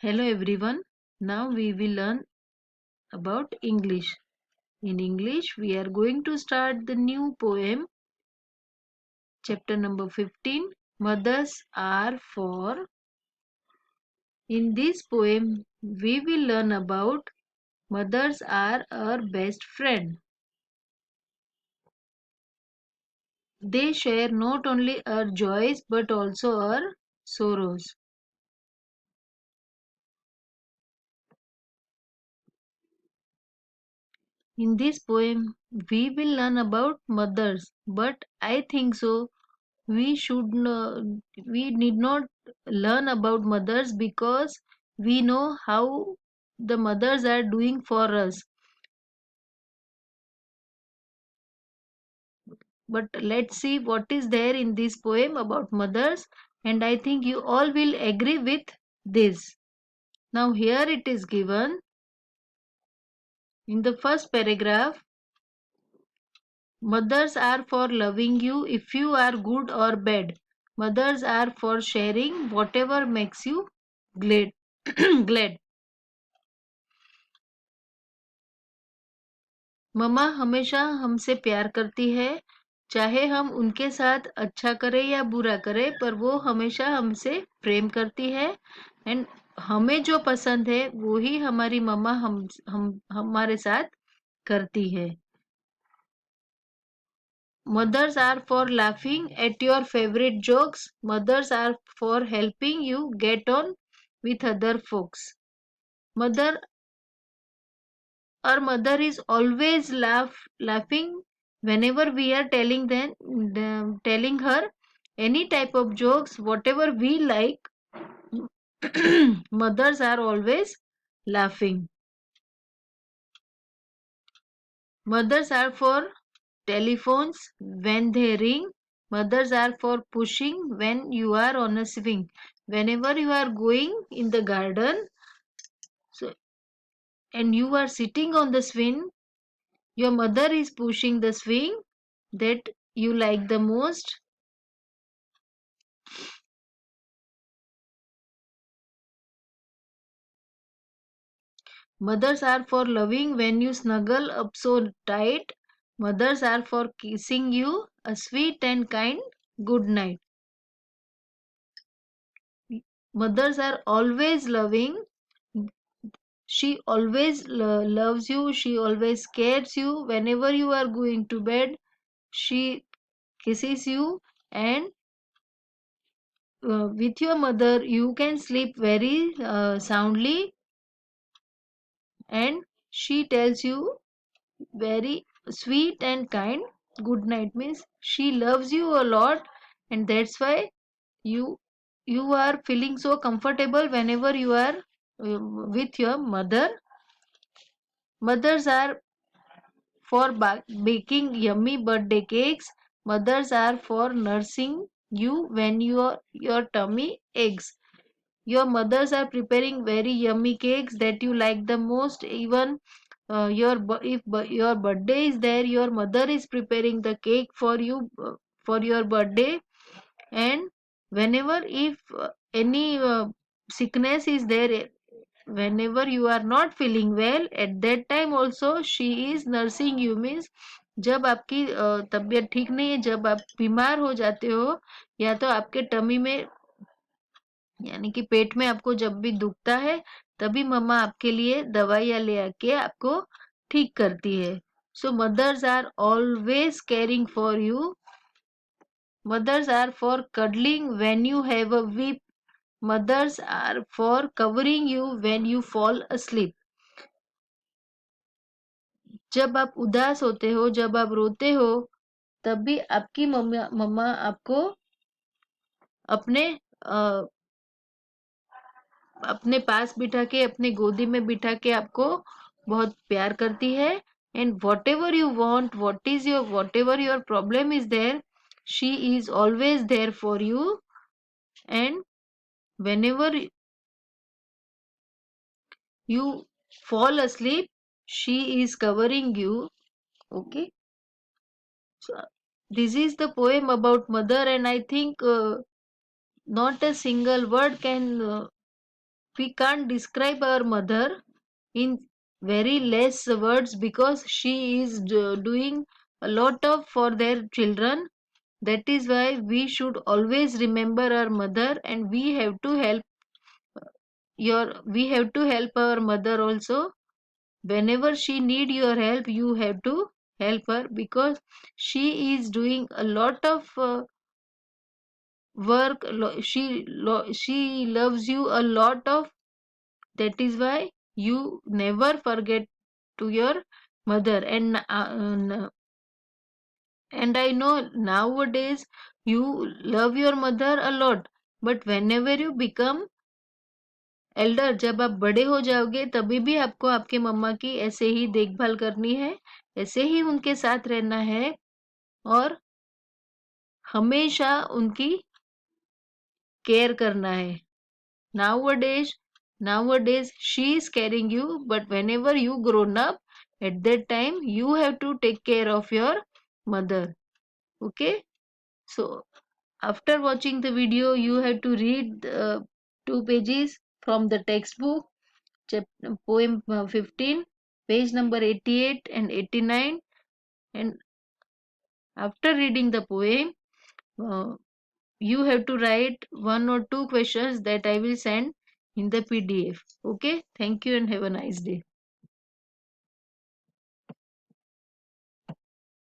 Hello everyone. Now we will learn about English. In English, we are going to start the new poem, chapter number 15. Mothers are for. In this poem, we will learn about mothers are our best friend. They share not only our joys but also our sorrows. In this poem, we will learn about mothers, but I think so we need not learn about mothers because we know how the mothers are doing for us. But let's see what is there in this poem about mothers, and I think you all will agree with this. Now here it is given in the first paragraph. Mothers are for loving you if you are good or bad. Mothers are for sharing whatever makes you glad. glad. मम्मा हमेशा हमसे प्यार करती है, चाहे हम उनके साथ अच्छा करें या बुरा करें, पर वो हमेशा हमसे प्रेम करती है। एंड हमें जो पसंद है वो ही हमारी मम्मा हम हमारे साथ करती है। Mothers are for laughing at your favorite jokes. Mothers are for helping you get on with other folks. Mother Our mother is always laughing whenever we are telling her any type of jokes, whatever we like. Mothers are always laughing. Mothers are for telephones when they ring. Mothers are for pushing when you are on a swing. Whenever you are going in the garden, so and you are sitting on the swing, your mother is pushing the swing that you like the most. Mothers are for loving when you snuggle up so tight. Mothers are for kissing you a sweet and kind good night. Mothers are always loving. She always loves you. She always cares you. Whenever you are going to bed, she kisses you, and with your mother you can sleep very soundly, and she tells you very sweet and kind good night. Means she loves you a lot, and that's why you you are feeling so comfortable whenever you are with your mother. Mothers are for baking yummy birthday cakes. Mothers are for nursing you when your tummy aches. Your mothers are preparing very yummy cakes that you like the most. Even if your birthday is there, your mother is preparing the cake for you for your birthday. And whenever if any sickness is there, whenever you are not feeling well, at that time also she is nursing you. Means जब आपकी तबीयत ठीक नहीं है, जब आप बीमार हो जाते हो, या तो आपके टमी में यानी कि पेट में आपको जब भी दुखता है, तभी मम्मा आपके लिए दवाइयाँ ले आके आपको ठीक करती है. So mothers are always caring for you. Mothers are for cuddling when you have a weep. Mothers are for covering you when you fall asleep. जब आप उदास होते हो, जब आप रोते हो, तब भी आपकी मम्मा मम्मा आपको अपने अपने पास बिठा के, अपने गोदी में बिठा के आपको बहुत प्यार करती है. And whatever your problem is there, she is always there for you. And whenever you fall asleep, she is covering you. Okay, so this is the poem about mother, and I think not a single word can we can't describe our mother in very less words because she is doing a lot of for their children. That is why we should always remember our mother, and we have to help our mother also. Whenever she need your help, you have to help her because she is doing a lot of work. She loves you a lot of. That is why you never forget to your mother. And I know nowadays you love your mother a lot, but whenever you become Elder, जब आप बड़े हो जाओगे तभी भी आपको आपके मम्मा की ऐसे ही देखभाल करनी है, ऐसे ही उनके साथ रहना है और हमेशा उनकी केयर करना है. Nowadays she is caring you, but whenever you grown up, at that time you have to take care of your mother. Okay, so after watching the video you have to read 2 pages from the textbook, poem 15, page number 88 and 89. And after reading the poem, uh, you have to write 1 or 2 questions that I will send in the PDF. Okay, thank you and have a nice day.